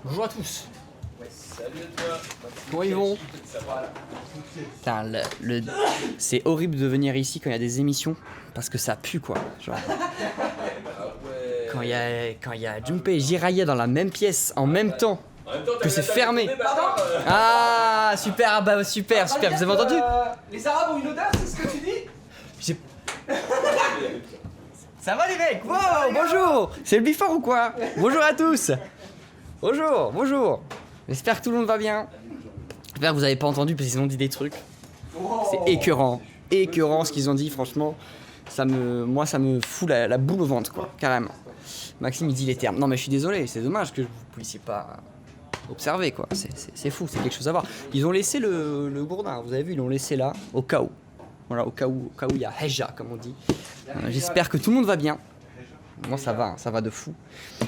Bonjour à tous. Comment ils vont? Putain, c'est horrible de venir ici quand il y a des émissions parce que ça pue quoi. Genre, quand il y a Junpei et Jiraiya dans la même pièce en même temps que c'est fermé. Ah super, bah super, vous avez entendu? Les Arabes ont une odeur, c'est ce que tu dis? Ça va les mecs? Wow, bonjour. C'est le before ou quoi? Bonjour à tous. Bonjour. J'espère que tout le monde va bien. J'espère que vous avez pas entendu parce qu'ils ont dit des trucs. C'est écœurant ce qu'ils ont dit, franchement. Moi ça me fout la boule au ventre quoi, carrément. Maxime il dit les termes. Non mais je suis désolé, c'est dommage que vous puissiez pas observer quoi. C'est fou, c'est quelque chose à voir. Ils ont laissé le gourdin, vous avez vu, ils l'ont laissé là, au cas où. Voilà, au cas où il y a Heja comme on dit. J'espère que tout le monde va bien. Moi ça va de fou.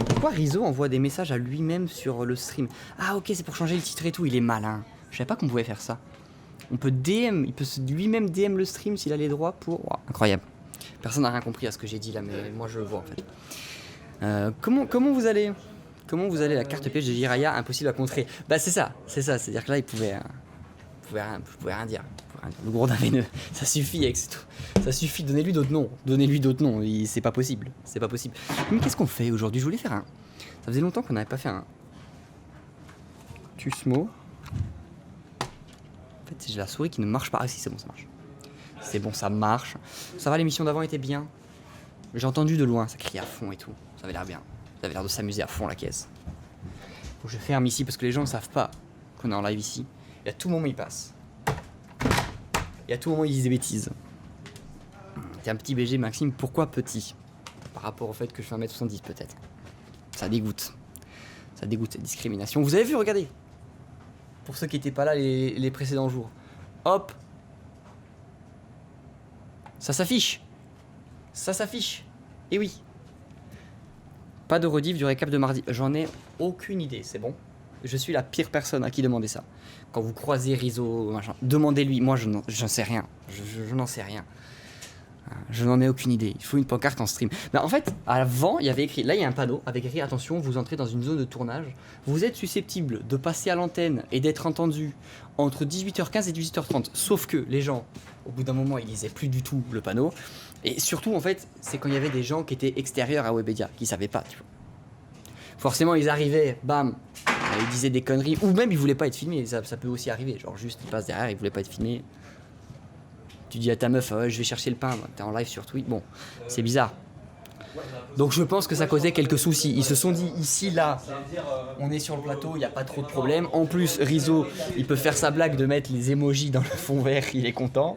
Pourquoi Rizzo envoie des messages à lui-même sur le stream? Ah ok, c'est pour changer le titre et tout, il est malin. Je savais pas qu'on pouvait faire ça. On peut DM, il peut lui-même DM le stream s'il a les droits pour... Wow, incroyable. Personne n'a rien compris à ce que j'ai dit là, mais moi je le vois en fait. Comment vous allez? Comment vous allez? La carte piège de Jiraiya, impossible à contrer. Bah c'est ça, c'est-à-dire que là il pouvait rien dire. Le gros d'un veineux, ça suffit avec tout. Ça suffit, donnez-lui d'autres noms. C'est pas possible. Mais qu'est-ce qu'on fait aujourd'hui? Je voulais faire un... Ça faisait longtemps qu'on n'avait pas fait un... Tusmo. En fait, j'ai la souris qui ne marche pas. Ah si, c'est bon, ça marche. C'est bon, ça marche. Ça va, l'émission d'avant était bien. J'ai entendu de loin, ça criait à fond et tout. Ça avait l'air bien. Ça avait l'air de s'amuser à fond la caisse. Faut que je ferme ici parce que les gens ne savent pas qu'on est en live ici. Et à tout moment, ils passent. Et à tout moment, ils disent des bêtises. T'es un petit BG, Maxime. Pourquoi petit? Par rapport au fait que je fais 1m70 peut-être. Ça dégoûte. Cette discrimination. Vous avez vu, regardez. Pour ceux qui n'étaient pas là les précédents jours. Hop. Ça s'affiche. Et oui. Pas de rediff du récap de mardi. J'en ai aucune idée, c'est bon. Je suis la pire personne à qui demander ça. Quand vous croisez Rizzo, machin, demandez-lui. Moi, je n'en sais rien. Je n'en sais rien. Je n'en ai aucune idée. Il faut une pancarte en stream. Mais en fait, avant, il y avait écrit... Là, il y a un panneau avec écrit « Attention, vous entrez dans une zone de tournage. Vous êtes susceptible de passer à l'antenne et d'être entendu entre 18h15 et 18h30. » Sauf que les gens, au bout d'un moment, ils lisaient plus du tout le panneau. Et surtout, en fait, c'est quand il y avait des gens qui étaient extérieurs à Webedia, qui savaient pas, tu vois. Forcément, ils arrivaient, bam, ils disaient des conneries, ou même ils voulaient pas être filmés, ça peut aussi arriver, genre juste ils passent derrière, ils voulaient pas être filmés. Tu dis à ta meuf, ouais, je vais chercher le pain, t'es en live sur Twitch, bon, c'est bizarre. Donc je pense que ça causait quelques soucis. Ils se sont dit, ici, là, on est sur le plateau, il n'y a pas trop de problème. En plus, Rizzo, il peut faire sa blague de mettre les emojis dans le fond vert, il est content.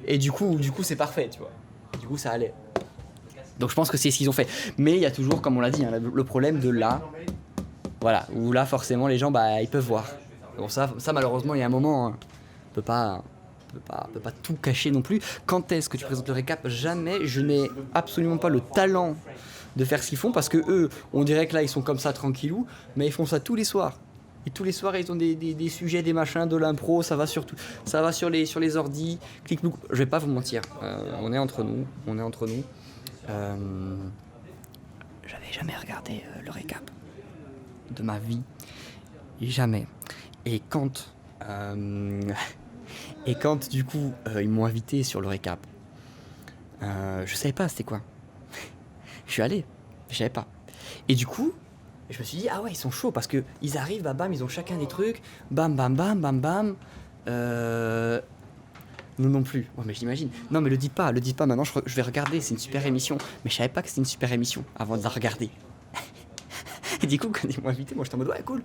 Et du coup c'est parfait, tu vois. Du coup, ça allait. Donc je pense que c'est ce qu'ils ont fait. Mais il y a toujours, comme on l'a dit, hein, le problème de là, voilà, où là forcément les gens, bah, ils peuvent voir. Bon ça malheureusement, il y a un moment, hein, on peut pas tout cacher non plus. Quand est-ce que tu présentes le récap? Jamais. Je n'ai absolument pas le talent de faire ce qu'ils font parce que eux, on dirait que là ils sont comme ça tranquillou, mais ils font ça tous les soirs. Et tous les soirs ils ont des sujets, des machins, de l'impro, ça va sur les ordis, clic-clouc. Je vais pas vous mentir, on est entre nous. J'avais jamais regardé le récap de ma vie, jamais. Et quand du coup ils m'ont invité sur le récap, je savais pas c'était quoi. Je suis allé, je savais pas. Et du coup je me suis dit ah ouais ils sont chauds parce que ils arrivent, bah, bam, ils ont chacun des trucs, bam bam bam bam bam. Nous non plus. Oh, mais j'imagine. Non, mais le dites pas maintenant, je vais regarder, c'est une super émission. Mais je savais pas que c'était une super émission avant de la regarder. Et du coup, quand ils m'ont invité, moi j'étais en mode ouais, cool.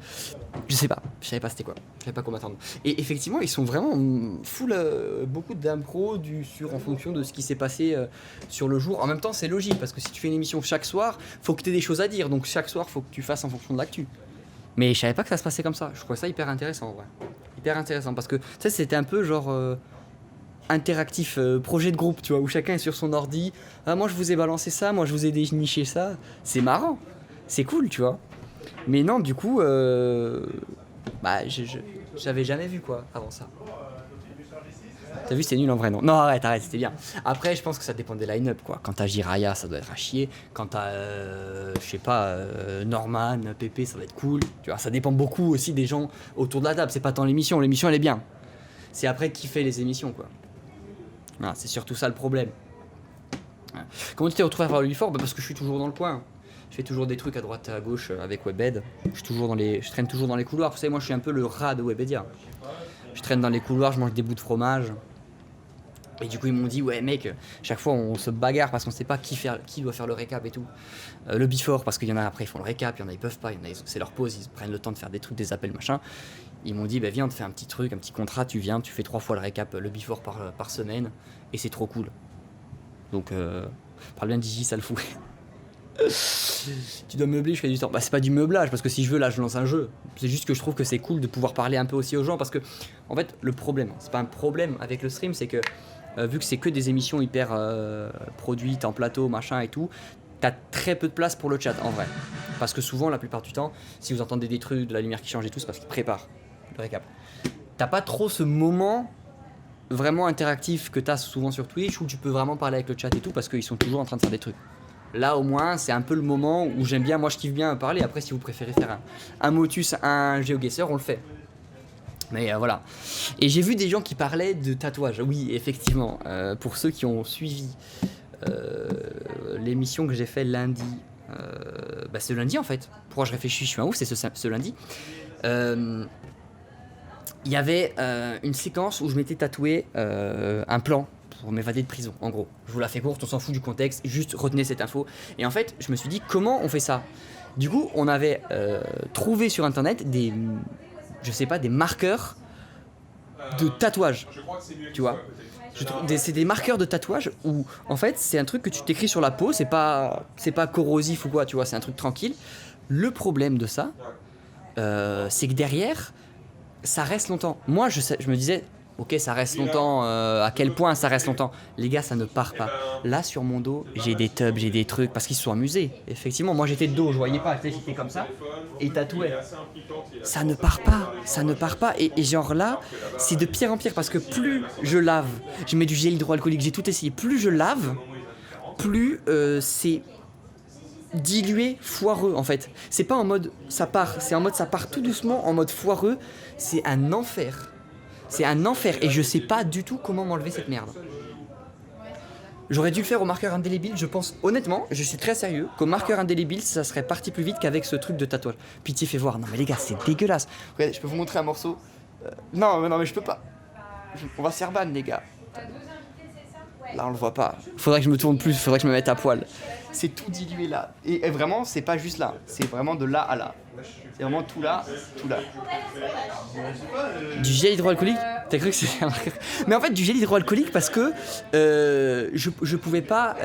Je savais pas c'était quoi. Je savais pas quoi m'attendre. Et effectivement, ils sont vraiment full beaucoup d'impro en fonction de ce qui s'est passé sur le jour. En même temps, c'est logique parce que si tu fais une émission chaque soir, faut que tu aies des choses à dire. Donc chaque soir, faut que tu fasses en fonction de l'actu. Mais je savais pas que ça se passait comme ça. Je trouvais ça hyper intéressant en vrai. Hyper intéressant parce que tu sais, c'était un peu genre. Interactif, projet de groupe, tu vois, où chacun est sur son ordi. Ah, moi je vous ai balancé ça, moi je vous ai déniché ça. C'est marrant, c'est cool, tu vois. Mais non, du coup, j'avais jamais vu quoi avant ça. T'as vu, c'est nul en vrai, non? Non, arrête, c'était bien. Après, je pense que ça dépend des line-up, quoi. Quand t'as Jiraya, ça doit être à chier. Quand t'as, je sais pas, Norman, Pépé, ça va être cool. Tu vois, ça dépend beaucoup aussi des gens autour de la table. C'est pas tant l'émission elle est bien. C'est après qui fait les émissions, quoi. Voilà, c'est surtout ça le problème. Voilà. Comment tu t'es retrouvé à faire le Before? Parce que je suis toujours dans le coin. Je fais toujours des trucs à droite et à gauche avec Webed. Je traîne toujours dans les couloirs. Vous savez, moi je suis un peu le rat de Webedia. Je traîne dans les couloirs, je mange des bouts de fromage. Et du coup ils m'ont dit ouais mec, chaque fois on se bagarre parce qu'on sait pas qui doit faire le récap et tout. Le Before parce qu'il y en a après ils font le récap, il y en a ils peuvent pas, il y en a c'est leur pause, ils prennent le temps de faire des trucs, des appels machin. Ils m'ont dit bah viens on te fait un petit truc, un petit contrat, tu viens, tu fais 3 fois le récap, le Before par semaine et c'est trop cool. Donc parle bien de Gigi, ça le fout. Tu dois meubler, je fais du temps. Bah c'est pas du meublage parce que si je veux là je lance un jeu. C'est juste que je trouve que c'est cool de pouvoir parler un peu aussi aux gens parce que en fait le problème, c'est pas un problème avec le stream, c'est que vu que c'est que des émissions hyper produites en plateau machin et tout, t'as très peu de place pour le chat en vrai. Parce que souvent la plupart du temps, si vous entendez des trucs, de la lumière qui change et tout, c'est parce qu'ils préparent le récap. T'as pas trop ce moment vraiment interactif que t'as souvent sur Twitch où tu peux vraiment parler avec le chat et tout parce qu'ils sont toujours en train de faire des trucs. Là au moins c'est un peu le moment où j'aime bien, moi je kiffe bien parler. Après si vous préférez faire un Motus, un GeoGuessr, on le fait. Mais voilà. Et j'ai vu des gens qui parlaient de tatouage. Oui effectivement, pour ceux qui ont suivi l'émission que j'ai fait lundi, bah c'est lundi en fait. Pourquoi je réfléchis, je suis un ouf, c'est ce lundi. Il y avait une séquence où je m'étais tatoué un plan pour m'évader de prison, en gros. Je vous la fais courte, on s'en fout du contexte, juste retenez cette info. Et en fait, je me suis dit, comment on fait ça? Du coup, on avait trouvé sur internet des, je sais pas, des marqueurs de tatouage. Tu vois? C'est des marqueurs de tatouage où, en fait, c'est un truc que tu t'écris sur la peau, c'est pas corrosif ou quoi, tu vois, c'est un truc tranquille. Le problème de ça, c'est que derrière, ça reste longtemps. Moi, je me disais, ok, ça reste longtemps, à quel point ça reste longtemps? Les gars, ça ne part pas. Là, sur mon dos, j'ai des tubs, j'ai des trucs, parce qu'ils se sont amusés. Effectivement, moi j'étais de dos, je voyais pas, j'étais comme ça, et tatoué. Ça ne part pas, et genre là, c'est de pire en pire, parce que plus je lave, je mets du gel hydroalcoolique, j'ai tout essayé, plus je lave, plus c'est dilué, foireux en fait. C'est pas en mode ça part, c'est en mode ça part tout doucement, en mode foireux, c'est un enfer. C'est un enfer et je sais pas du tout comment m'enlever cette merde. J'aurais dû le faire au marqueur indélébile, je pense honnêtement, je suis très sérieux, qu'au marqueur indélébile ça serait parti plus vite qu'avec ce truc de tatouage. Pitié fais voir, non mais les gars c'est dégueulasse. Regardez, je peux vous montrer un morceau. Non mais je peux pas. On va se faire ban les gars. Là on le voit pas. Faudrait que je me tourne plus, faudrait que je me mette à poil. C'est tout dilué là. Et vraiment c'est pas juste là, c'est vraiment de là à là. C'est vraiment tout là, tout là. Du gel hydroalcoolique? T'as cru que c'était un marqueur? Mais en fait du gel hydroalcoolique parce que je pouvais pas...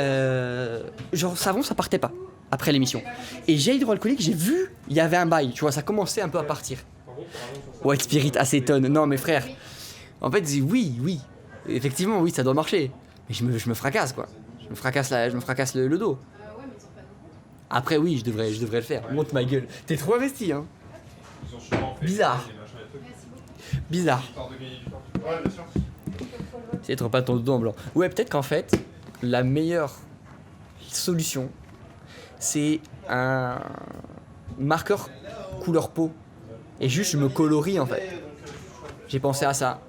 genre savon ça partait pas après l'émission. Et gel hydroalcoolique j'ai vu, il y avait un bail, tu vois, ça commençait un peu à partir. White Spirit, acétone, non mais frère. En fait oui, effectivement oui ça doit marcher. Mais je me fracasse quoi. Je me fracasse le dos. Après oui, je devrais le faire. Monte ma gueule. T'es trop investi hein. Bizarre. C'est trop pas ton dos en blanc. Ouais, peut-être qu'en fait, la meilleure solution, c'est un marqueur couleur peau. Et juste je me colorie en fait. J'ai pensé à ça.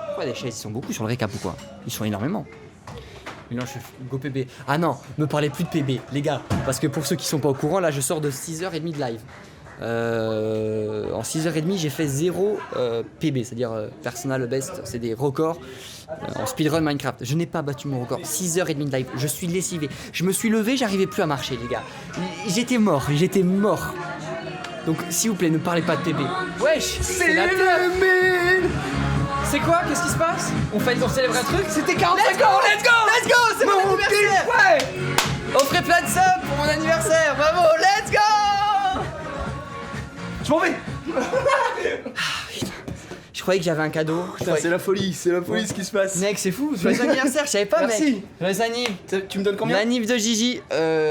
Pourquoi des chaises? Ils sont beaucoup sur le récap ou quoi? Ils sont énormément. Mais non, je suis go PB. Ah non, me parlez plus de PB, les gars. Parce que pour ceux qui sont pas au courant, là je sors de 6h30 de live. En 6h30, j'ai fait 0 PB, c'est-à-dire personal best, c'est des records en speedrun Minecraft. Je n'ai pas battu mon record. 6h30 de live, je suis lessivé. Je me suis levé, j'arrivais plus à marcher, les gars. J'étais mort. Donc s'il vous plaît, ne parlez pas de PB. Wesh, c'est la teuf. C'est quoi? Qu'est-ce qui se passe? On célèbre un truc? C'était 45 ans. Let's go, c'est mon anniversaire. Ouais. On ferait plein de subs pour mon anniversaire. Bravo, let's go. Je m'en vais. Je croyais que j'avais un cadeau. Putain, c'est la folie ce qui se passe. Mec, c'est fou. Joyeux anniversaire, je savais pas. Merci. Mec. Joyeux anniv. Tu me donnes combien? L'anniv de Gigi,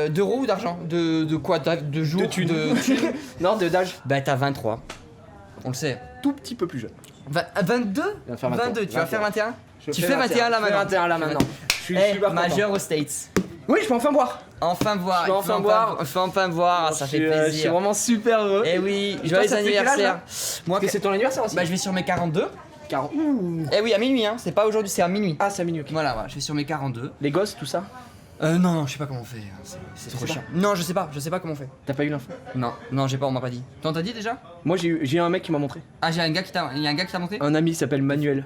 d'euros ou d'argent? De quoi? De jours? De thunes. Non, d'âge. Bah t'as 23. On le sait. Tout petit peu plus jeune. 22 Il va faire 21. 22, tu vas faire 21? Je Tu fais fais 21 là je fais maintenant. 21 là maintenant. Je suis Eh, super content. majeur aux States. Oui, je peux enfin boire. Enfin voir, Je peux il enfin faut boire. il faut enfin voir, ah, ça fait Je suis plaisir. vraiment super heureux. Eh oui, Et toi, joyeux ça te fait quel âge, anniversaire. là Moi, Parce que c'est ton anniversaire aussi. bah, je vais sur mes 42. 40. Ouh. Eh oui, à minuit, hein. C'est pas aujourd'hui, c'est à minuit. Ah, c'est à minuit. Ok. Voilà, je vais sur mes 42. Les gosses, tout ça. Non, je sais pas comment on fait. C'est trop sais chiant. Non, je sais pas comment on fait. T'as pas eu l'info? Non, j'ai pas, on m'a pas dit. T'en t'as dit déjà? Moi, j'ai eu un mec qui m'a montré. Ah, il y a un gars qui t'a montré? Un ami s'appelle Manuel.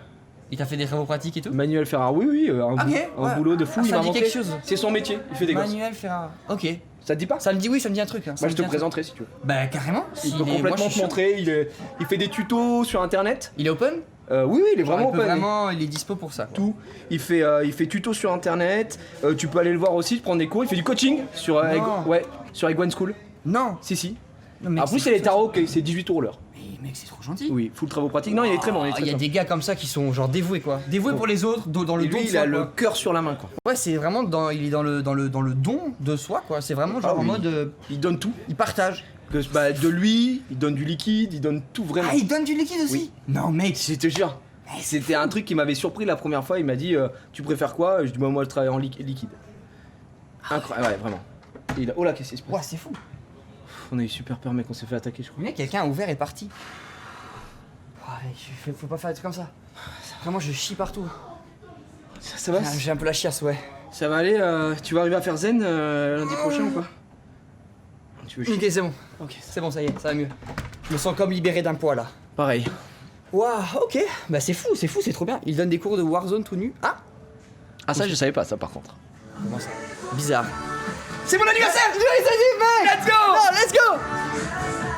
Il t'a fait des travaux pratiques et tout? Manuel Ferrara. Oui, un, Ok, un ouais. boulot de fou. Ah, il ça m'a dit montré. quelque chose. C'est son métier. Il fait des gosses. Manuel Ferrara. Ok. Ça te dit pas? Ça me dit oui, ça me dit un truc. Hein. Ça Bah, me je dit te un truc. présenterai si tu veux. Bah, carrément. Il peut moi, je complètement suis te chaud. montrer. Il fait des tutos sur internet. Il est open? Oui, il est Genre, vraiment il peut open. vraiment, il est dispo pour ça. Quoi. Tout. Il fait tuto sur internet. Tu peux aller le voir aussi, prendre des cours. Il fait du coaching sur sur Egwen School. Non. Si. Non, mec, En plus, c'est c'est les fou, tarots, c'est 18 € l'heure. Mais mec, c'est trop gentil. Oui, full travaux pratiques. Non, il est très bon. Il y a des gars comme ça qui sont genre dévoués quoi. Dévoués pour les autres, dans le Et don lui, de il soi. a le quoi. cœur sur la main, quoi. Ouais, c'est vraiment il est dans le don de soi quoi. C'est vraiment genre Ah en oui. mode Il donne tout. il partage. De lui, il donne du liquide, il donne tout vraiment. Ah, il donne du liquide aussi. Oui. Non mec. Je te jure. C'était un truc qui m'avait surpris la première fois. Il m'a dit tu préfères quoi? Je dis bah, moi je travaille en liquide. Incroyable, ouais, vraiment. Et il a... Oh là, qu'est-ce qui se passe? Ouah, c'est fou. On a eu super peur, mec, on s'est fait attaquer, je crois. Mais quelqu'un a ouvert et parti. Faut pas faire des trucs comme ça. Vraiment, je chie partout. Ça va? J'ai un peu la chiasse, ouais. Ça va aller? Tu vas arriver à faire zen lundi prochain ou pas? Tu veux chier? Ok, c'est bon. Ok. C'est bon, ça y est, ça va mieux. Je me sens comme libéré d'un poids là. Pareil. Waouh, ok. Bah c'est fou, c'est trop bien. Il donne des cours de Warzone tout nu. Ah, Ah, ça, je savais pas, ça par contre. comment ça? Bizarre. C'est mon anniversaire! Joyeux anniversaire, mec! Let's go! Non, let's go!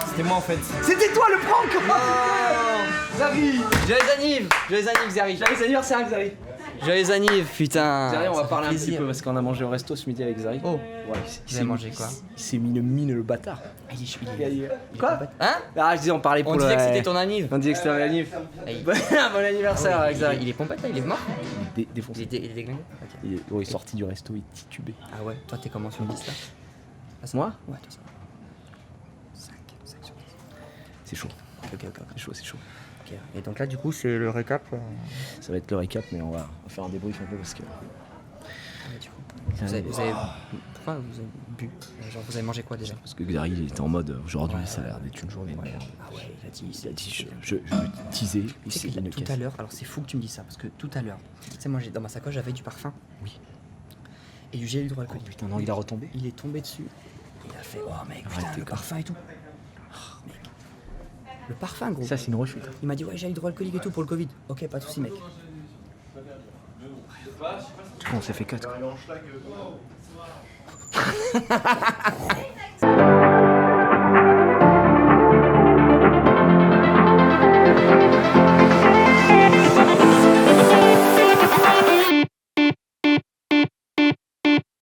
C'était moi en fait. C'était toi le prank! Oh Zari! Joyeux anniv, Zari. Joyeux anniversaire, Zari! Joyeux anniv, putain. Zari, on va ça parler fait un petit plaisir. peu parce qu'on a mangé au resto ce midi avec Zari. Oh, Ouais, vous avez mangé quoi? Il s'est mis une mine, le bâtard. Quoi? Hein? Ah, je disais, on parlait pour On le. disait que c'était ton anniv. On disait que c'était un anniv. Hey. Bon anniversaire avec Zari. Il est pompette là, il est mort? Défoncé. Il est déglingué? Ok. Il est sorti du resto, il est titubé. Ah ouais, toi t'es comment sur 10 là? Moi? Ouais, toi ça va. 5 sur 10. C'est chaud. Ok. C'est chaud. Ok. Et donc là du coup c'est le récap. Ça va être le récap, mais on va faire un débrief un peu parce que. Vous avez... Pourquoi vous avez bu? Genre vous avez mangé quoi déjà? Parce que Zari il était en mode aujourd'hui, Ouais, ça a l'air d'être une journée de merde. Ah ouais, il a dit, Je me teasais, Tu sais que tout à l'heure, alors c'est fou que tu me dises ça, parce que tout à l'heure, tu sais, moi dans ma sacoche j'avais du parfum. Oui. Et du gel Oh hydroalcoolique. putain, non, il a retombé. Il est tombé dessus. Il a fait, oh mec, Arrête, putain, t'es le con. parfum et tout. Oh, mec. Le parfum, gros. Ça, c'est une rechute. Il m'a dit, ouais, gel hydroalcoolique et tout pour le Covid. Ok, pas de soucis, mec. On s'est fait 4.